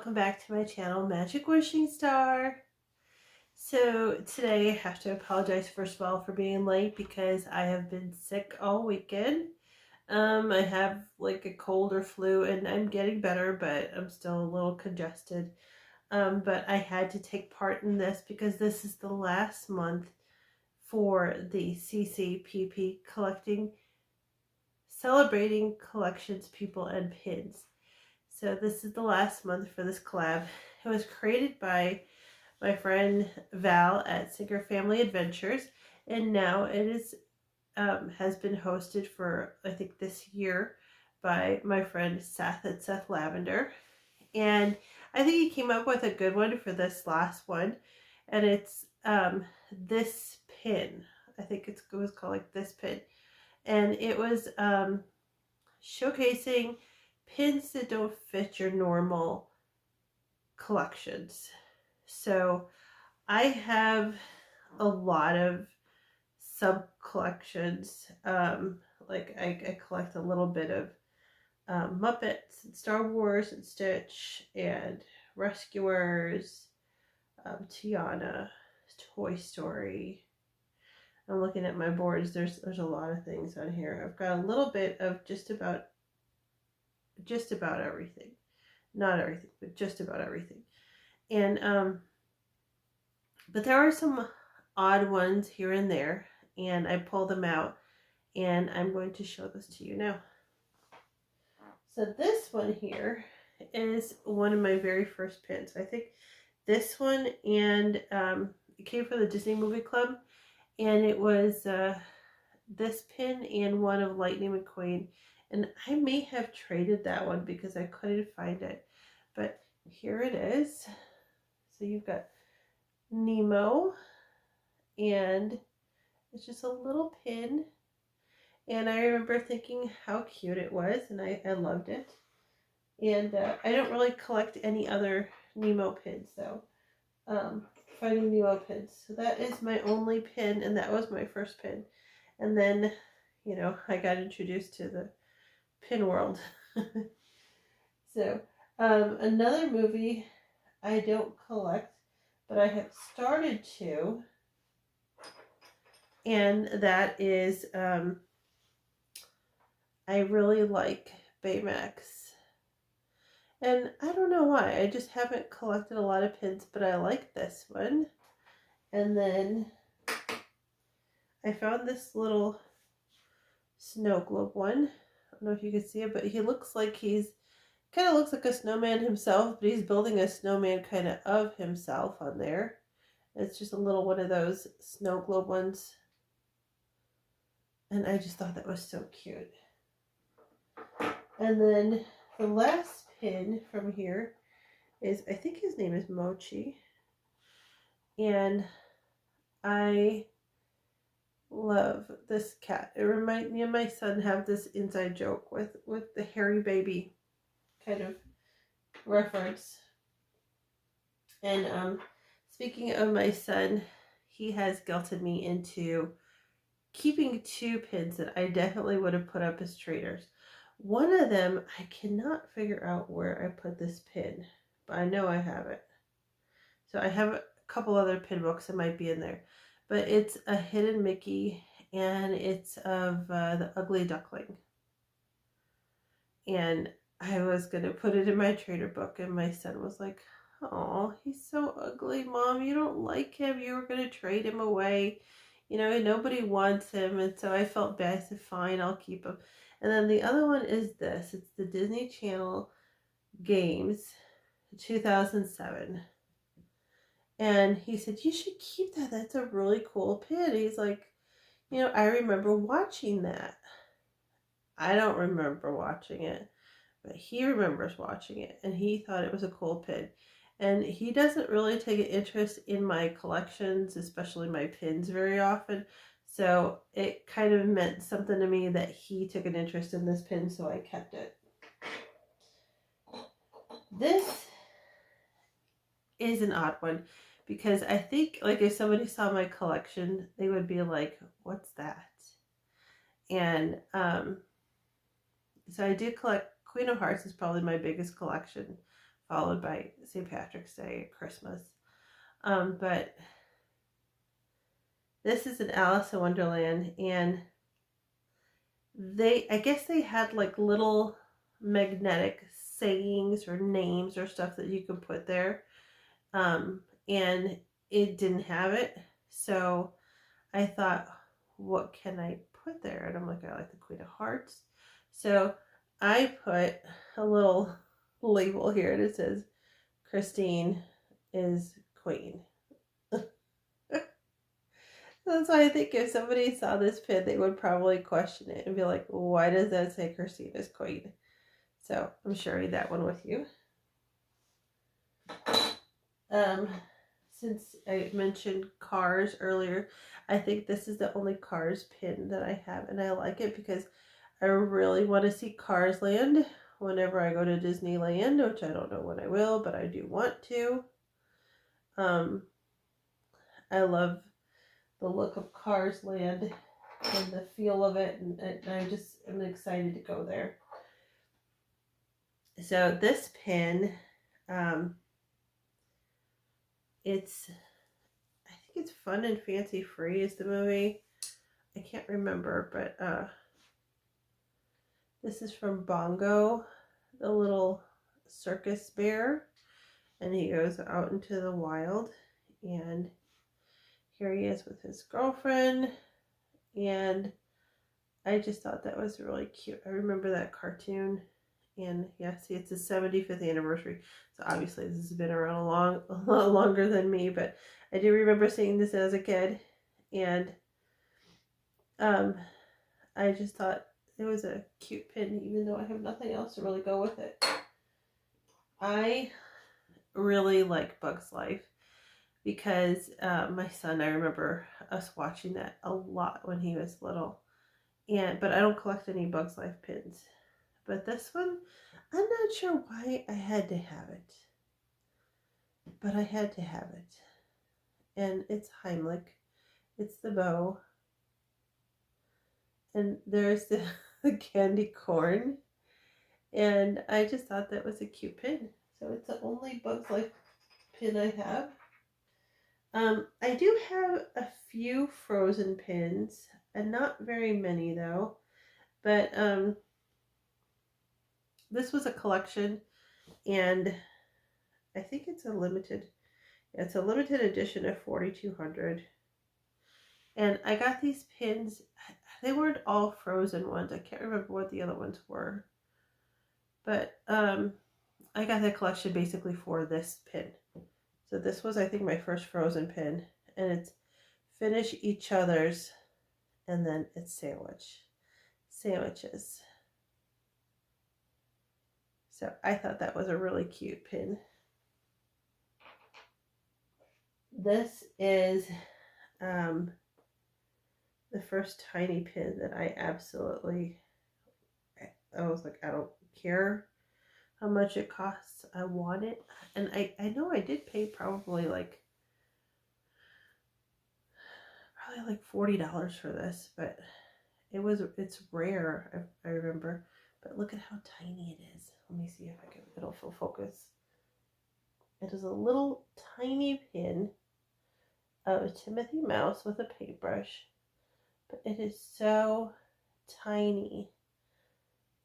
welcome back to my channel, Magic Wishing Star. So today I have to apologize first of all for being late because I have been sick all weekend. I have like a cold or flu and I'm getting better, but I'm still a little congested. But I had to take part in this because this is the last month for the CCPP celebrating collections, people, and pins. So this is the last month for this collab. It was created by my friend Val at Singer Family Adventures, and now it is has been hosted for I think this year by my friend Seth at Seth Lavender, and I think he came up with a good one for this last one, and it's this pin. I think it was called like this pin, and it was showcasing pins that don't fit your normal collections. So I have a lot of sub collections. Like I collect a little bit of Muppets and Star Wars and Stitch and Rescuers, Tiana, Toy Story. I'm looking at my boards. There's a lot of things on here. I've got a little bit of just about everything. Not everything, but just about everything. And but there are some odd ones here and there, and I pull them out, and I'm going to show this to you now. So this one here is one of my very first pins. I think this one, and it came from the Disney Movie Club, and it was this pin and one of Lightning McQueen, and I may have traded that one because I couldn't find it, but here it is. So you've got Nemo, and it's just a little pin, and I remember thinking how cute it was, and I loved it. And I don't really collect any other Nemo pins though. Finding Nemo pins. So that is my only pin, and that was my first pin. And then, you know, I got introduced to the pin world. So another movie I don't collect, but I have started to, and that is I really like Baymax, and I don't know why, I just haven't collected a lot of pins, but I like this one. And then I found this little snow globe one. I don't know if you can see it, but he looks like kind of looks like a snowman himself, but he's building a snowman kind of himself on there. It's just a little one of those snow globe ones. And I just thought that was so cute. And then the last pin from here is, I think his name is Mochi. And I love this cat. It reminds me of my son have this inside joke with the hairy baby kind of reference. And speaking of my son, he has guilted me into keeping two pins that I definitely would have put up as traders. One of them, I cannot figure out where I put this pin, but I know I have it. So I have a couple other pin books that might be in there, but it's a hidden Mickey, and it's of the Ugly Duckling. And I was going to put it in my trader book, and my son was like, "Oh, he's so ugly, Mom. You don't like him. You were going to trade him away. You know, nobody wants him." And so I felt bad. I said, "Fine, I'll keep him." And then the other one is this. It's the Disney Channel Games 2007. And he said, "You should keep that. That's a really cool pin." He's like, "You know, I remember watching that." I don't remember watching it, but he remembers watching it, and he thought it was a cool pin. And he doesn't really take an interest in my collections, especially my pins, very often. So it kind of meant something to me that he took an interest in this pin, so I kept it. This is an odd one because I think, like, if somebody saw my collection, they would be like, "What's that?" And so I do collect Queen of Hearts is probably my biggest collection, followed by St. Patrick's Day, Christmas. But this is an Alice in Wonderland, and I guess they had like little magnetic sayings or names or stuff that you could put there. And it didn't have it. So I thought, what can I put there? And I'm like, I like the Queen of Hearts. So I put a little label here and it says, Christine is Queen. That's why I think if somebody saw this pin, they would probably question it and be like, why does that say Christine is Queen? So I'm sharing that one with you. Since I mentioned Cars earlier, I think this is the only Cars pin that I have, and I like it because I really want to see Cars Land whenever I go to Disneyland, which I don't know when I will, but I do want to. I love the look of Cars Land and the feel of it, and I just am excited to go there. So this pin, it's, I think it's Fun and Fancy Free is the movie. I can't remember, but this is from Bongo, the little circus bear, and he goes out into the wild, and here he is with his girlfriend, and I just thought that was really cute. I remember that cartoon, and yeah, see, it's his 75th anniversary, so obviously this has been around a lot longer than me, but I do remember seeing this as a kid, and I just thought it was a cute pin, even though I have nothing else to really go with it. I really like Bugs Life because my son, I remember us watching that a lot when he was little. But I don't collect any Bugs Life pins. But this one, I'm not sure why I had to have it. But I had to have it. And it's Heimlich. It's the bow. And there's the candy corn. And I just thought that was a cute pin. So it's the only Bugs Life pin I have. I do have a few Frozen pins, and not very many though, but this was a collection, and I think it's a limited edition of 4,200, and I got these pins. They weren't all Frozen ones. I can't remember what the other ones were, but I got that collection basically for this pin. So this was, I think, my first Frozen pin, and it's finish each other's, and then it's sandwiches. So I thought that was a really cute pin. This is the first tiny pin that I was like, I don't care how much it costs. I want it. And I know I did pay probably like $40 for this, but it's rare, I remember. But look at how tiny it is. Let me see if it'll focus. It is a little tiny pin of Timothy Mouse with a paintbrush, but it is so tiny.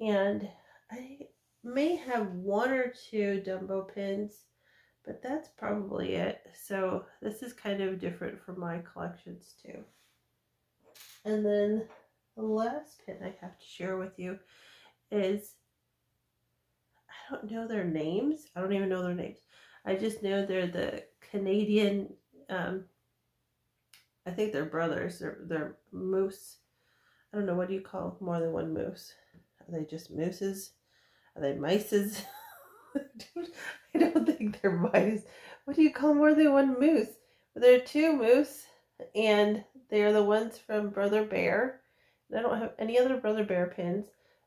And I may have one or two Dumbo pins, but that's probably it. So this is kind of different from my collections too. And then the last pin I have to share with you is, I don't know their names. I don't even know their names. I just know they're the Canadian, I think they're brothers. They're moose. I don't know, what do you call more than one moose? Are they just mooses? Are they mices? I don't think they're mice. What do you call more than one moose? Well, there are two moose, and they're the ones from Brother Bear. And I don't have any other Brother Bear pins,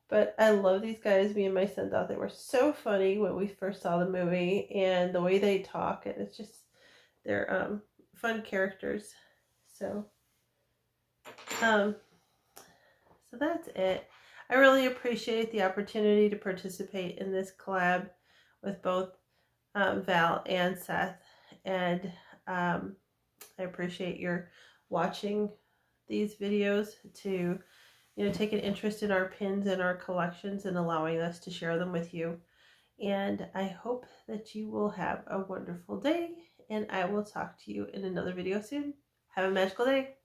but I love these guys. Me and my son thought they were so funny when we first saw the movie, and the way they talk, and it's just, they're fun characters. So that's it. I really appreciate the opportunity to participate in this collab with both Val and Seth, and I appreciate your watching these videos to, take an interest in our pins and our collections and allowing us to share them with you. And I hope that you will have a wonderful day, and I will talk to you in another video soon. Have a magical day.